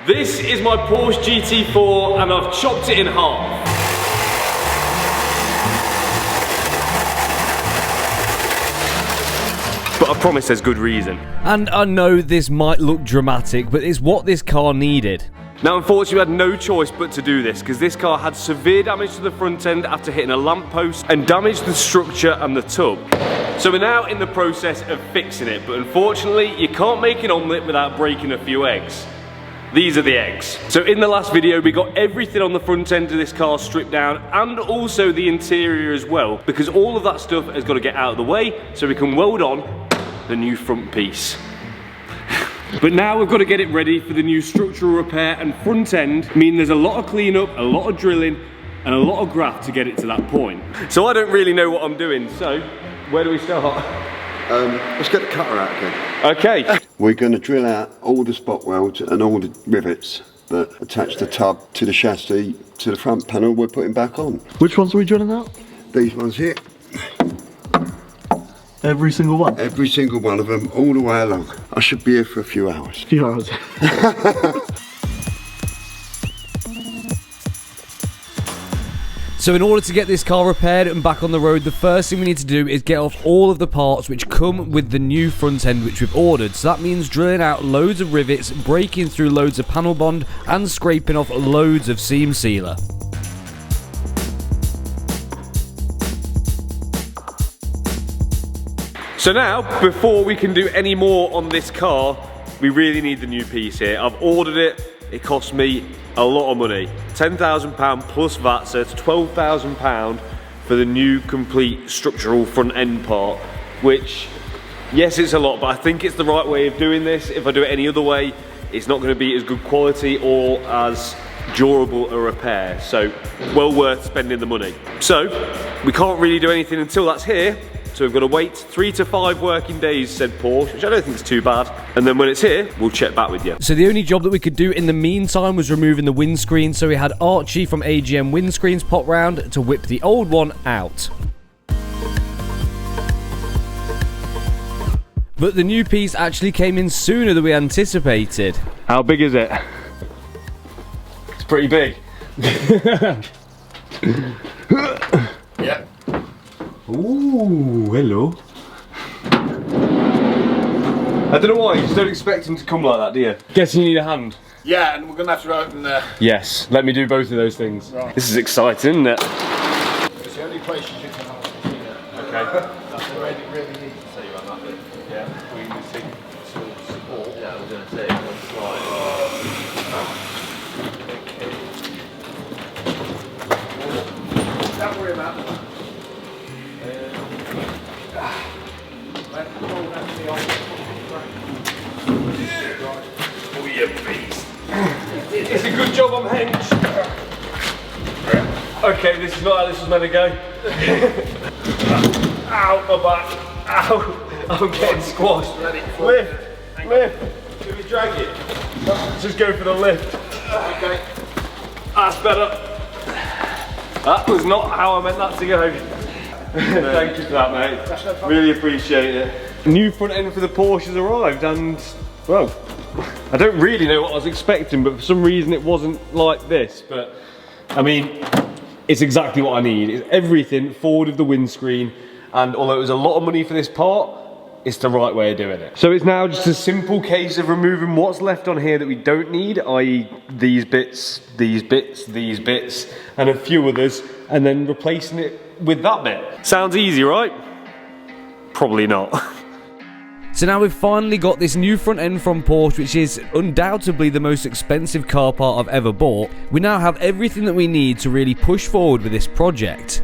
This is my Porsche GT4 and I've chopped it in half. But I promise there's good reason. And I know this might look dramatic, but it's what this car needed. Now unfortunately we had no choice but to do this because this car had severe damage to the front end after hitting a lamppost and damaged the structure and the tub. So we're now in the process of fixing it, but unfortunately you can't make an omelette without breaking a few eggs. These are the eggs. So in the last video we got everything on the front end of this car stripped down and also the interior as well, because all of that stuff has got to get out of the way so we can weld on the new front piece. But now we've got to get it ready for the new structural repair and front end, meaning there's a lot of cleanup, a lot of drilling and a lot of graft to get it to that point. So I don't really know what I'm doing, so where do we start? Let's get the cutter out again. Okay. We're going to drill out all the spot welds and all the rivets that attach the tub to the chassis to the front panel we're putting back on. Which ones are we drilling out? These ones here. Every single one? Every single one of them, all the way along. I should be here for a few hours. A few hours. So in order to get this car repaired and back on the road, the first thing we need to do is get off all of the parts which come with the new front end which we've ordered. So that means drilling out loads of rivets, breaking through loads of panel bond and scraping off loads of seam sealer. So now, before we can do any more on this car, we really need the new piece here. I've ordered it, it cost me a lot of money. £10,000 plus VAT, so it's £12,000 for the new complete structural front end part, which, yes, it's a lot, but I think it's the right way of doing this. If I do it any other way, it's not gonna be as good quality or as durable a repair, so well worth spending the money. So, we can't really do anything until that's here. So we've got to wait 3 to 5 working days, said Porsche, which I don't think is too bad. And then when it's here, we'll check back with you. So the only job that we could do in the meantime was removing the windscreen. So we had Archie from AGM Windscreens pop round to whip the old one out. But the new piece actually came in sooner than we anticipated. How big is it? It's pretty big. Yeah. Ooh, hello. I don't know why, you just don't expect him to come like that, do you? Guessing you need a hand? Yeah, and we're going to have to open the... Yes, let me do both of those things. Right. This is exciting, isn't it? It's the only place you can have the machine. Okay. That's where it really needs to see on that bit. Yeah, we need to support. Yeah, I was going to say, one slide. Don't worry about that. Oh, you beast. It's a good job I'm hinged. Okay, this is not how this was meant to go. Ow, my back. Ow, I'm getting squashed. Lift, lift. Should we drag it? Just go for the lift. Okay. That's better. That was not how I meant that to go. Thank you for that, mate. Really appreciate it. New front end for the Porsche has arrived and, well, I don't really know what I was expecting, but for some reason it wasn't like this. But, I mean, it's exactly what I need. It's everything forward of the windscreen, and although it was a lot of money for this part, it's the right way of doing it. So it's now just a simple case of removing what's left on here that we don't need, i.e. these bits, these bits, these bits, and a few others, and then replacing it with that bit. Sounds easy, right? Probably not. So now we've finally got this new front end from Porsche, which is undoubtedly the most expensive car part I've ever bought. We now have everything that we need to really push forward with this project.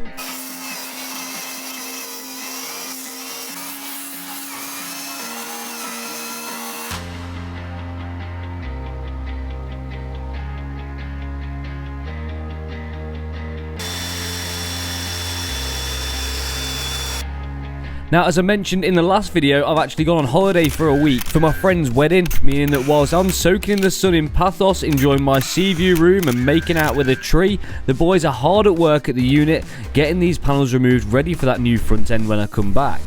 Now, as I mentioned in the last video, I've actually gone on holiday for a week for my friend's wedding, meaning that whilst I'm soaking in the sun in Pathos, enjoying my sea view room and making out with a tree, the boys are hard at work at the unit, getting these panels removed ready for that new front end when I come back.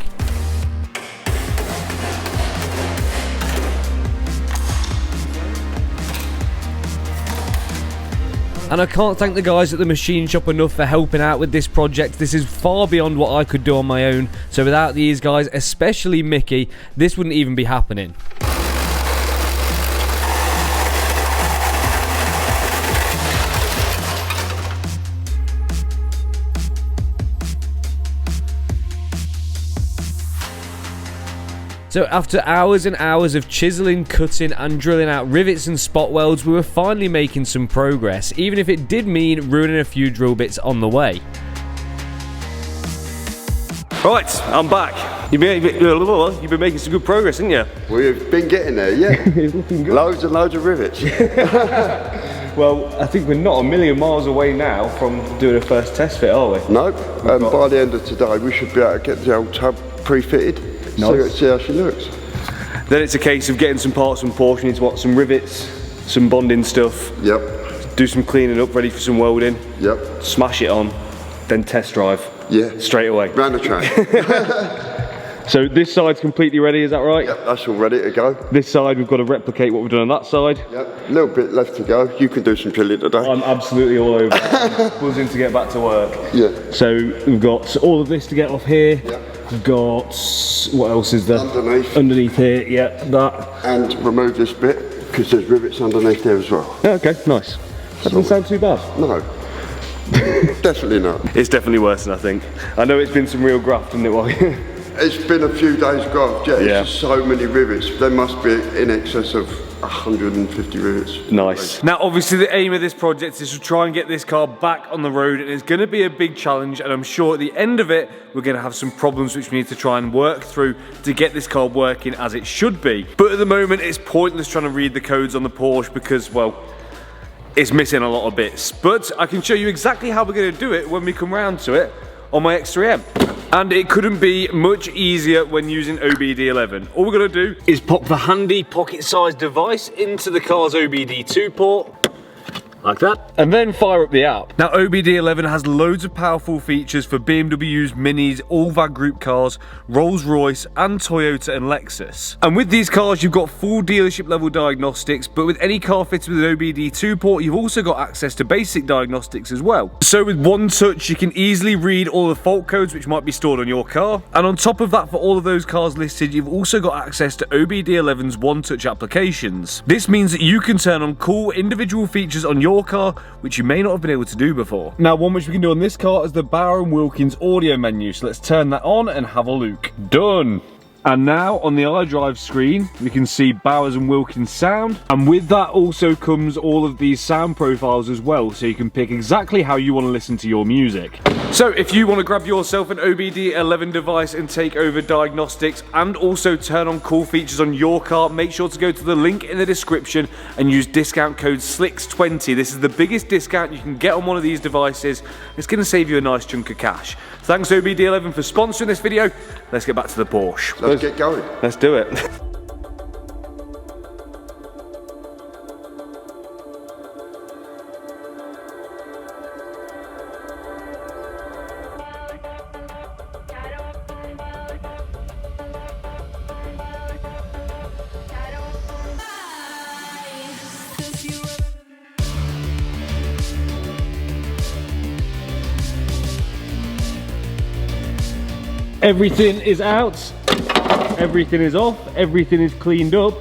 And I can't thank the guys at the machine shop enough for helping out with this project. This is far beyond what I could do on my own, so without these guys, especially Mickey, this wouldn't even be happening. So after hours and hours of chiseling, cutting and drilling out rivets and spot welds, we were finally making some progress, even if it did mean ruining a few drill bits on the way. Right, I'm back. You've been making some good progress, haven't you? We've been getting there, yeah. It's looking good. Loads and loads of rivets. Well, I think we're not a million miles away now from doing a first test fit, are we? No, by the end of today we should be able to get the old tub pre-fitted. Nice. See how she looks. Then it's a case of getting some parts from Porsche. You need to want some rivets, some bonding stuff. Yep. Do some cleaning up, ready for some welding. Yep. Smash it on, then test drive. Yeah. Straight away. Round the track. So this side's completely ready, is that right? Yep, that's all ready to go. This side, we've got to replicate what we've done on that side. Yep, a little bit left to go. You can do some drilling today. I'm absolutely all over. I'm buzzing to get back to work. Yeah. So we've got all of this to get off here. Yep. We've got, what else is there? Underneath. Underneath here, yeah, that. And remove this bit, because there's rivets underneath there as well. Yeah, okay, nice. That doesn't sound too bad. No. Definitely not. It's definitely worse than I think. I know it's been some real graft, hasn't it? It's been a few days graft, yeah. It's Yeah. just so many rivets. There must be in excess of 150 rivets. Nice. Now, obviously, the aim of this project is to try and get this car back on the road, and it's going to be a big challenge. And I'm sure at the end of it, we're going to have some problems which we need to try and work through to get this car working as it should be. But at the moment, it's pointless trying to read the codes on the Porsche because, well, it's missing a lot of bits. But I can show you exactly how we're going to do it when we come round to it on my X3M. And it couldn't be much easier when using OBD11. All we're going to do is pop the handy pocket-sized device into the car's OBD2 port, like that, and then fire up the app. Now, OBD11 has loads of powerful features for BMWs, Minis, all VAG Group cars, Rolls-Royce, and Toyota and Lexus. And with these cars, you've got full dealership level diagnostics, but with any car fitted with an OBD2 port, you've also got access to basic diagnostics as well. So with one touch, you can easily read all the fault codes which might be stored on your car. And on top of that, for all of those cars listed, you've also got access to OBD11's one-touch applications. This means that you can turn on cool individual features on your car which you may not have been able to do before. Now, one which we can do on this car is the Bauer & Wilkins audio menu, so let's turn that on and have a look. Done. And now on the iDrive screen, we can see Bowers & Wilkins sound. And with that also comes all of these sound profiles as well, so you can pick exactly how you want to listen to your music. So if you want to grab yourself an OBD11 device and take over diagnostics and also turn on cool features on your car, make sure to go to the link in the description and use discount code SLIX20. This is the biggest discount you can get on one of these devices. It's going to save you a nice chunk of cash. Thanks OBD11 for sponsoring this video. Let's get back to the Porsche. Let's get going. Let's do it. Everything is out, everything is off, everything is cleaned up.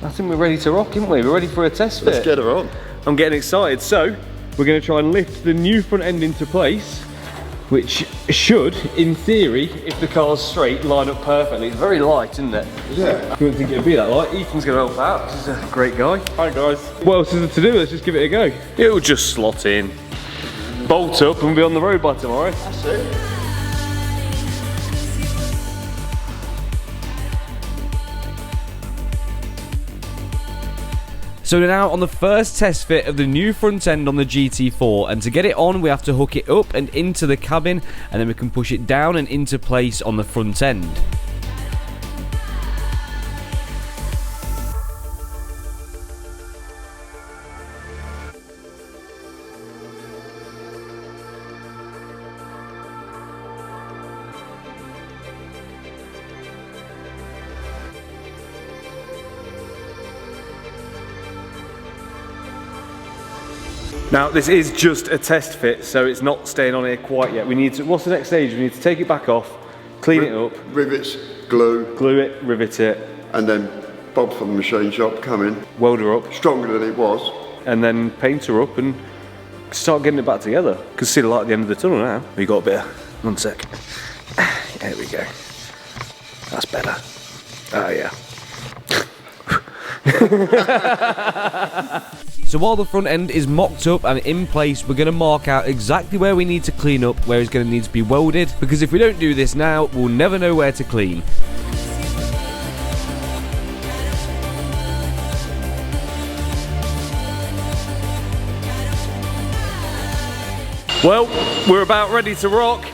I think we're ready to rock, aren't we? We're ready for a test fit. Let's get her on. I'm getting excited. So, we're going to try and lift the new front end into place, which should, in theory, if the car's straight, line up perfectly. It's very light, isn't it? Yeah. You wouldn't think it'd be that light. Ethan's going to help out. He's a great guy. Hi, guys. What else is there to do? Let's just give it a go. It'll just slot in, bolt up, and we'll be on the road by tomorrow. That's it. So we're now on the first test fit of the new front end on the GT4, and to get it on we have to hook it up and into the cabin, and then we can push it down and into place on the front end. Now this is just a test fit, so it's not staying on here quite yet. We need to, what's the next stage? We need to take it back off, clean it up. Rivets, glue. Glue it, rivet it. And then Bob from the machine shop come in. Weld her up. Stronger than it was. And then paint her up and start getting it back together. Can see the light at the end of the tunnel now. We got a bit of, 1 sec. There we go. That's better. Oh yeah. So while the front end is mocked up and in place, we're going to mark out exactly where we need to clean up, where it's going to need to be welded, because if we don't do this now, we'll never know where to clean. Well, we're about ready to rock.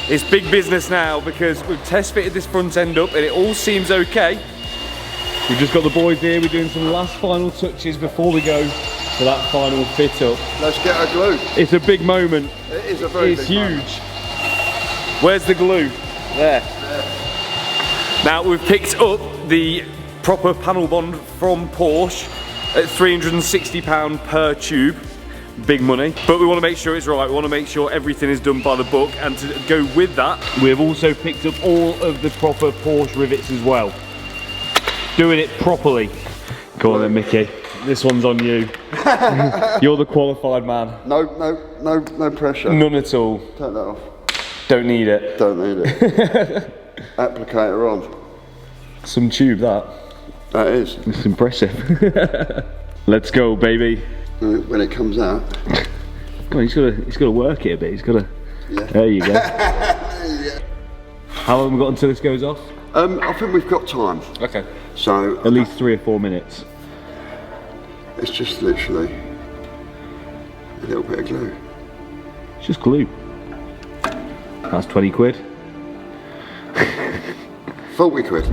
It's big business now because we've test fitted this front end up and it all seems okay. We've just got the boys here, we're doing some last final touches before we go to that final fit up. Let's get our glue. It's a big moment. It is a very It's big huge. moment. Where's the glue? There. Now we've picked up the proper panel bond from Porsche at £360 per tube. Big money, but we want to make sure it's right. We want to make sure everything is done by the book, and to go with that, we've also picked up all of the proper Porsche rivets as well. Doing it properly. Go on then, Mickey. This one's on you. You're the qualified man. No pressure. None at all. Turn that off. Don't need it. Don't need it. Applicator on. Some tube that. That is. It's impressive. Let's go, baby. When it comes out. Come on, he's got to work it a bit. He's got to. Yeah. There you go. Yeah. How long have we got until this goes off? I think we've got time. Okay. So At least 3 or 4 minutes. it's just literally a little bit of glue. It's just glue. That's 20 quid. 40 quid.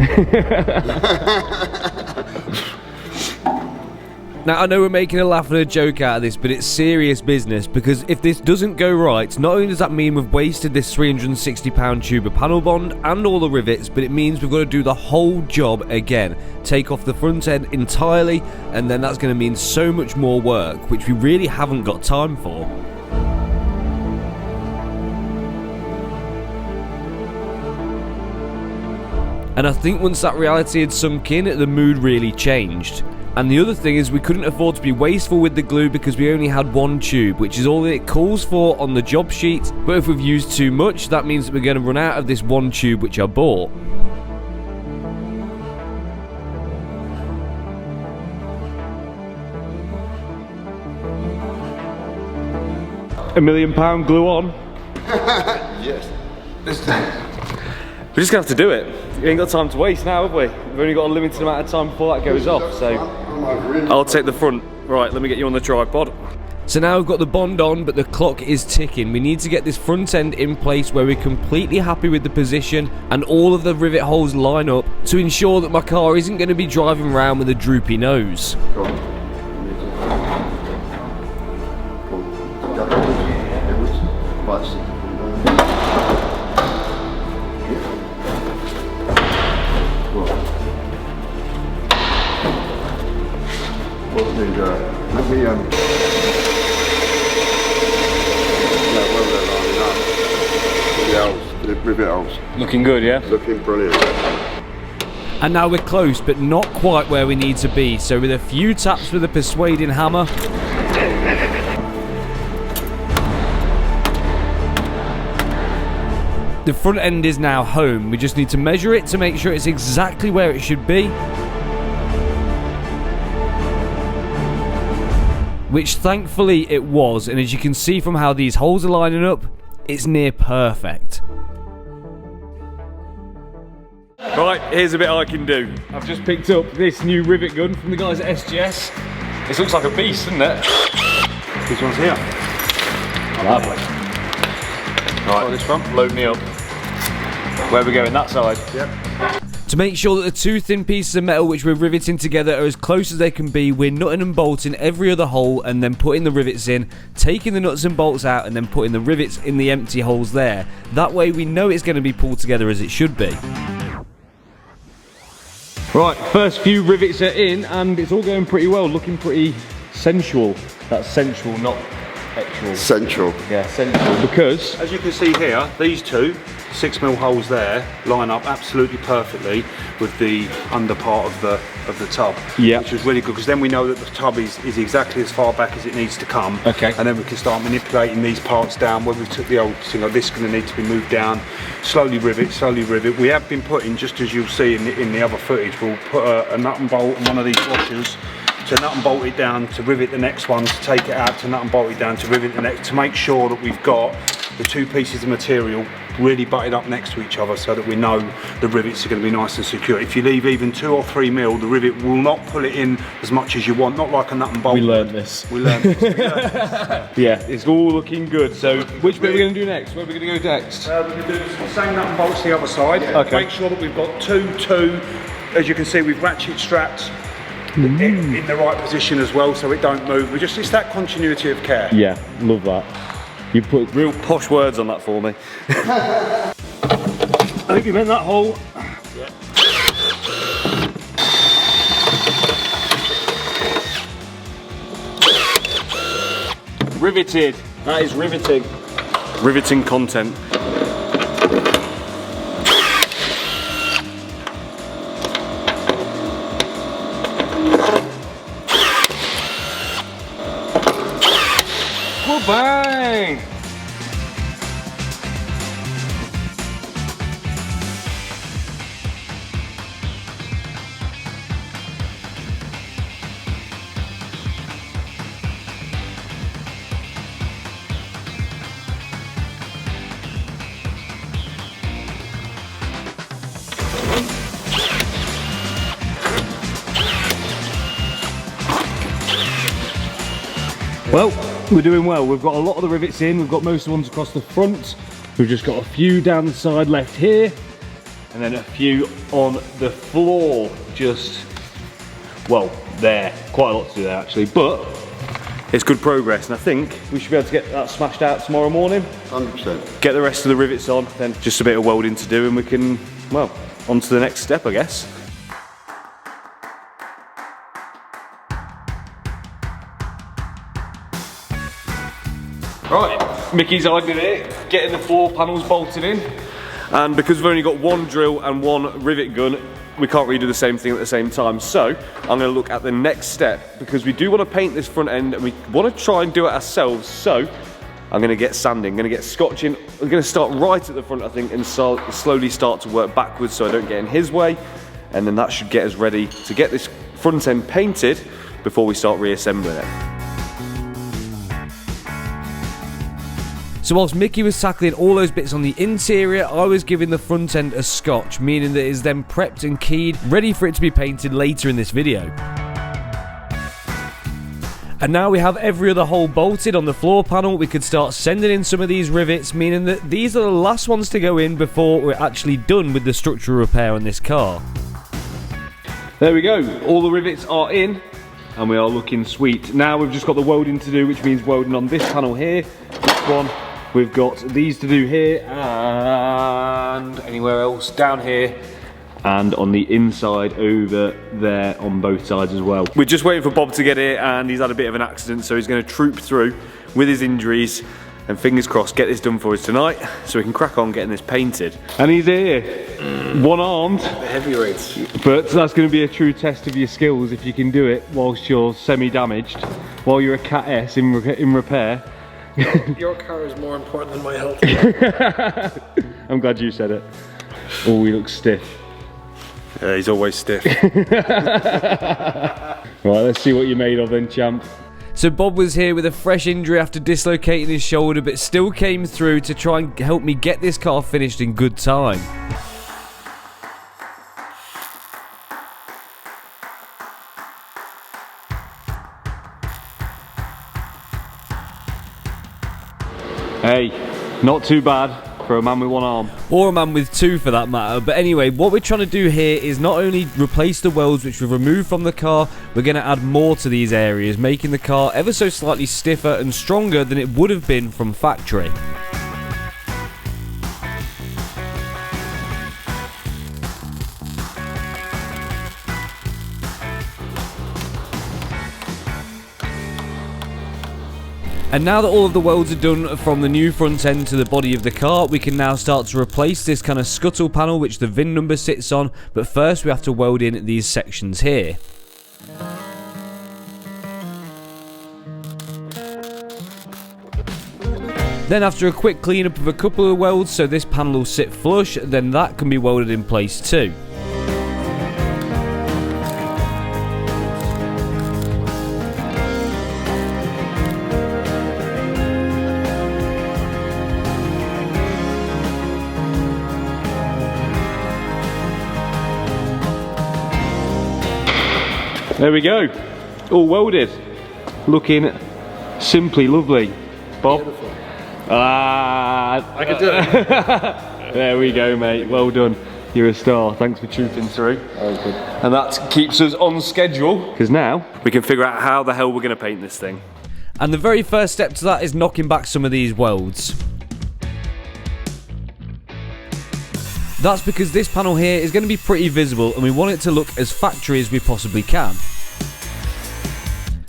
Now I know we're making a laugh and a joke out of this, but it's serious business, because if this doesn't go right, not only does that mean we've wasted this £360 tube of panel bond and all the rivets, but it means we've got to do the whole job again. Take off the front end entirely, and then that's going to mean so much more work, which we really haven't got time for. And I think once that reality had sunk in, the mood really changed. And the other thing is, we couldn't afford to be wasteful with the glue because we only had 1 tube, which is all that it calls for on the job sheet. But if we've used too much, that means that we're going to run out of this 1 tube which I bought. £1 million glue on. Yes. We're just gonna have to do it. We ain't got time to waste now, have we? We've only got a limited amount of time before that goes off, so I'll take the front. Right, let me get you on the tripod. So now we've got the bond on, but the clock is ticking. We need to get this front end in place where we're completely happy with the position and all of the rivet holes line up to ensure that my car isn't going to be driving around with a droopy nose. Go on. The rivet holes. Looking good, yeah? Looking brilliant. And now we're close, but not quite where we need to be. So with a few taps with a persuading hammer, the front end is now home. We just need to measure it to make sure it's exactly where it should be. Which thankfully it was, and as you can see from how these holes are lining up, it's near perfect. Right, here's a bit I can do. I've just picked up this new rivet gun from the guys at SGS. This looks like a beast, doesn't it? This one's here. Lovely. Right, this one. Load me up. Where are we going? That side? Yep. To make sure that the 2 thin pieces of metal which we're riveting together are as close as they can be, we're nutting and bolting every other hole and then putting the rivets in, taking the nuts and bolts out and then putting the rivets in the empty holes there. That way we know it's going to be pulled together as it should be. Right, first few rivets are in and it's all going pretty well, looking pretty sensual. That's sensual, not actual. Central. Yeah, sensual. Because, as you can see here, these two 6mm holes there line up absolutely perfectly with the under part of the tub. Yeah. Which is really good because then we know that the tub is exactly as far back as it needs to come. Okay. And then we can start manipulating these parts down. When we took the old thing, like this is going to need to be moved down. Slowly rivet, slowly rivet. We have been putting, just as you'll see in the other footage, we'll put a nut and bolt on one of these washers to nut and bolt it down, to rivet the next one, to take it out, to nut and bolt it down, to rivet the next, to make sure that we've got the two pieces of material really butted up next to each other so that we know the rivets are going to be nice and secure. If you leave even 2 or 3mm, the rivet will not pull it in as much as you want, not like a nut and bolt. We learned this. We learned this. Yeah, it's all looking good. So which bit are we going to do next? Where are we going to go next? We're going to do the same nut and bolts the other side. Okay. Make sure that we've got two. As you can see, we've ratchet strapped in the right position as well, so it don't move. It's that continuity of care. Yeah, love that. You put real posh words on that for me. I think you meant that hole. Yeah. Riveted. That is riveting. Riveting content. Bang! Well, we're doing well. We've got a lot of the rivets in. We've got most of the ones across the front. We've just got a few down the side left here, and then a few on the floor. Just, well, there. Quite a lot to do there actually, but it's good progress, and I think we should be able to get that smashed out tomorrow morning. 100%. Get the rest of the rivets on, then just a bit of welding to do, and we can, well, on to the next step, I guess. Right, Mickey's idea here, getting the floor panels bolted in. And because we've only got one drill and one rivet gun, we can't really do the same thing at the same time. So, I'm gonna look at the next step, because we do wanna paint this front end and we wanna try and do it ourselves. So, I'm gonna get sanding, gonna get scotching. I'm gonna start right at the front, I think, and slowly start to work backwards so I don't get in his way. And then that should get us ready to get this front end painted before we start reassembling it. So whilst Mickey was tackling all those bits on the interior, I was giving the front end a scotch, meaning that it is then prepped and keyed, ready for it to be painted later in this video. And now we have every other hole bolted on the floor panel, we could start sending in some of these rivets, meaning that these are the last ones to go in before we're actually done with the structural repair on this car. There we go, all the rivets are in and we are looking sweet. Now we've just got the welding to do, which means welding on this panel here, this one. We've got these to do here and anywhere else down here, and on the inside over there on both sides as well. We're just waiting for Bob to get here, and he's had a bit of an accident, so he's going to troop through with his injuries and fingers crossed get this done for us tonight so we can crack on getting this painted. And he's here, one-armed. The heavyweights. But that's going to be a true test of your skills if you can do it whilst you're semi-damaged, while you're a Cat S in repair. Your car is more important than my health. I'm glad you said it. Oh, he looks stiff. Yeah, he's always stiff. Right, let's see what you're made of then, champ. So Bob was here with a fresh injury after dislocating his shoulder, but still came through to try and help me get this car finished in good time. Hey, not too bad for a man with one arm. Or a man with two for that matter. But anyway, what we're trying to do here is not only replace the welds which we've removed from the car, we're going to add more to these areas, making the car ever so slightly stiffer and stronger than it would have been from factory. And now that all of the welds are done from the new front end to the body of the car, we can now start to replace this kind of scuttle panel which the VIN number sits on, but first we have to weld in these sections here. Then after a quick cleanup of a couple of welds so this panel will sit flush, then that can be welded in place too. There we go, all welded, looking simply lovely. Bob? Beautiful. I can do it. There we go, mate, well done. You're a star, thanks for trooping through. Okay. And that keeps us on schedule, because now we can figure out how the hell we're going to paint this thing. And the very first step to that is knocking back some of these welds. That's because this panel here is going to be pretty visible and we want it to look as factory as we possibly can.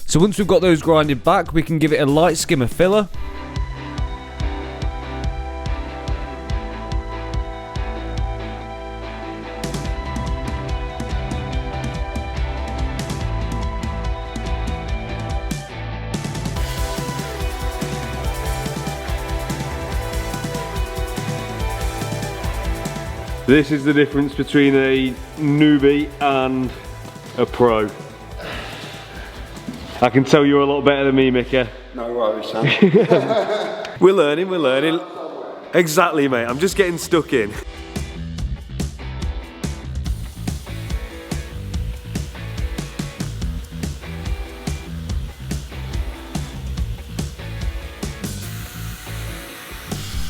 So once we've got those grinded back, we can give it a light skim of filler. This is the difference between a newbie and a pro. I can tell you're a lot better than me, Mickey. No worries, son. We're learning, we're learning. Exactly, mate, I'm just getting stuck in.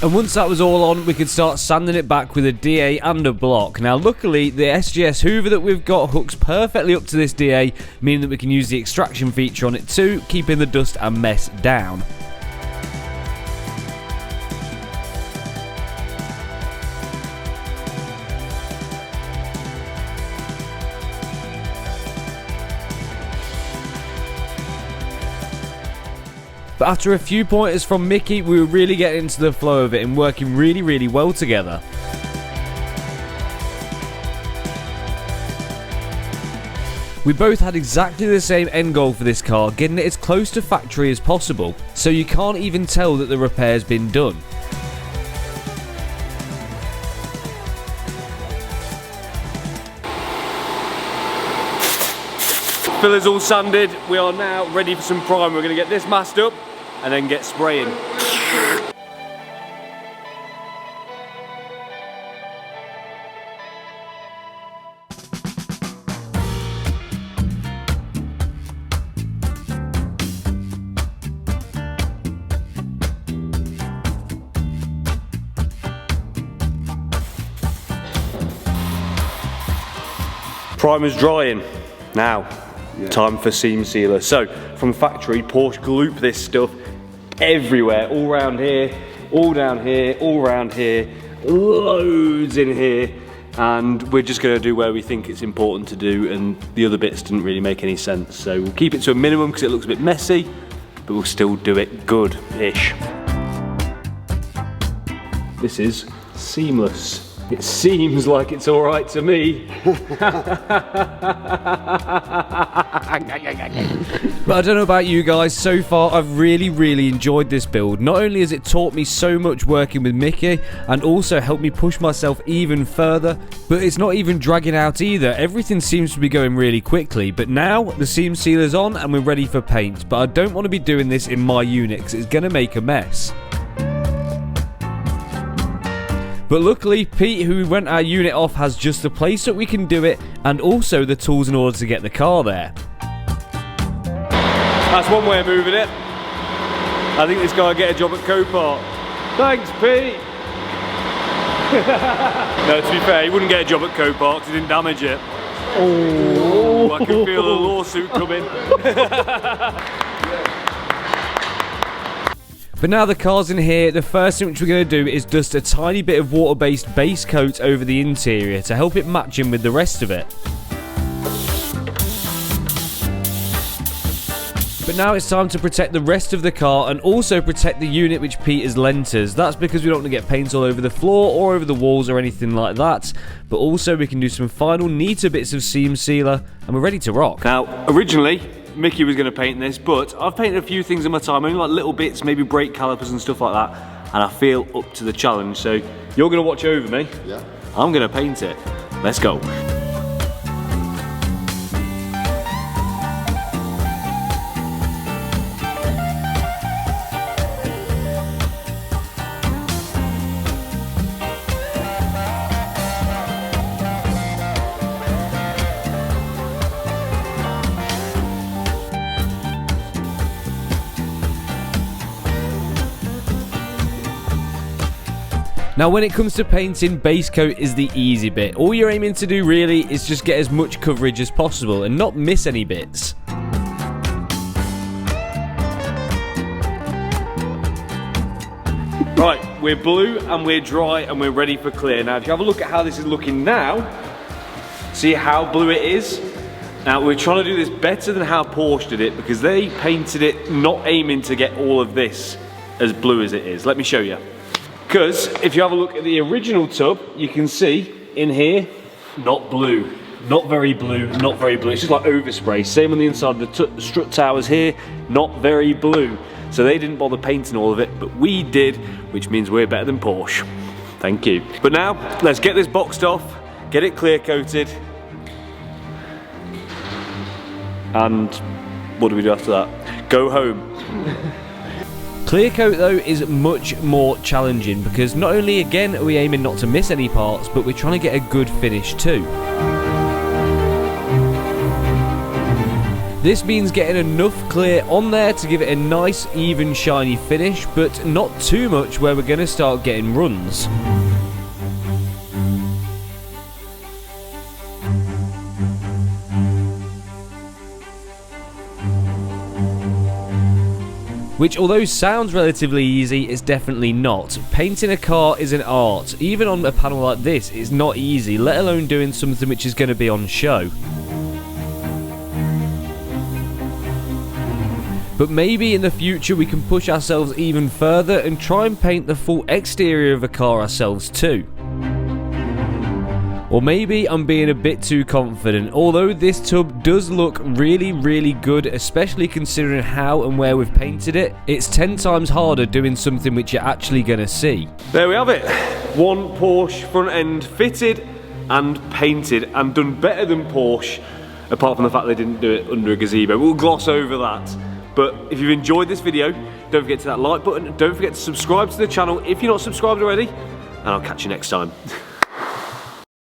And once that was all on, we could start sanding it back with a DA and a block. Now luckily, the SGS Hoover that we've got hooks perfectly up to this DA, meaning that we can use the extraction feature on it too, keeping the dust and mess down. But after a few pointers from Mickey, we were really getting into the flow of it and working really well together. We both had exactly the same end goal for this car, getting it as close to factory as possible, so you can't even tell that the repair's been done. Filler's all sanded, we are now ready for some prime. We're going to get this masked up and then get spraying. Primer's drying now. Time for seam sealer. So from factory, Porsche gloop this stuff everywhere, all around here, all down here, all around here, loads in here, and we're just going to do where we think it's important to do, and the other bits didn't really make any sense. So we'll keep it to a minimum because it looks a bit messy, but we'll still do it good-ish. This is seamless. It seems like it's all right to me. But I don't know about you guys, so far I've really enjoyed this build. Not only has it taught me so much working with Mickey, and also helped me push myself even further, but it's not even dragging out either. Everything seems to be going really quickly, but now the seam sealer's on and we're ready for paint. But I don't want to be doing this in my unit because it's going to make a mess. But luckily, Pete, who rent our unit off, has just the place that we can do it, and also the tools in order to get the car there. That's one way of moving it. I think this guy will get a job at Copart. Thanks, Pete. No, to be fair, he wouldn't get a job at Copart because he didn't damage it. Oh, I can feel the lawsuit coming. But now the car's in here, the first thing which we're going to do is dust a tiny bit of water-based base coat over the interior to help it match in with the rest of it. But now it's time to protect the rest of the car and also protect the unit which Pete has lent us. That's because we don't want to get paint all over the floor or over the walls or anything like that. But also we can do some final neater bits of seam sealer and we're ready to rock. Now, originally, Mickey was going to paint this, but I've painted a few things in my time, only like little bits, maybe brake calipers and stuff like that, and I feel up to the challenge. So you're going to watch over me. Yeah. I'm going to paint it. Let's go. Now when it comes to painting, base coat is the easy bit. All you're aiming to do really is just get as much coverage as possible and not miss any bits. Right, we're blue and we're dry and we're ready for clear. Now if you have a look at how this is looking now, see how blue it is? Now we're trying to do this better than how Porsche did it because they painted it not aiming to get all of this as blue as it is. Let me show you. Because if you have a look at the original tub, you can see in here, not blue. Not very blue, not very blue. It's just like overspray. Same on the inside of the strut towers here, not very blue. So they didn't bother painting all of it, but we did, which means we're better than Porsche. Thank you. But now, let's get this boxed off, get it clear coated. And what do we do after that? Go home. Clear coat though is much more challenging because not only again are we aiming not to miss any parts, but we're trying to get a good finish too. This means getting enough clear on there to give it a nice even shiny finish, but not too much where we're going to start getting runs. Which, although sounds relatively easy, is definitely not. Painting a car is an art. Even on a panel like this, it's not easy, let alone doing something which is going to be on show. But maybe in the future we can push ourselves even further and try and paint the full exterior of a car ourselves too. Or maybe I'm being a bit too confident, although this tub does look really, really good, especially considering how and where we've painted it. It's 10 times harder doing something which you're actually going to see. There we have it. One Porsche front end fitted and painted and done better than Porsche, apart from the fact they didn't do it under a gazebo. We'll gloss over that. But if you've enjoyed this video, don't forget to hit that like button. Don't forget to subscribe to the channel if you're not subscribed already. And I'll catch you next time.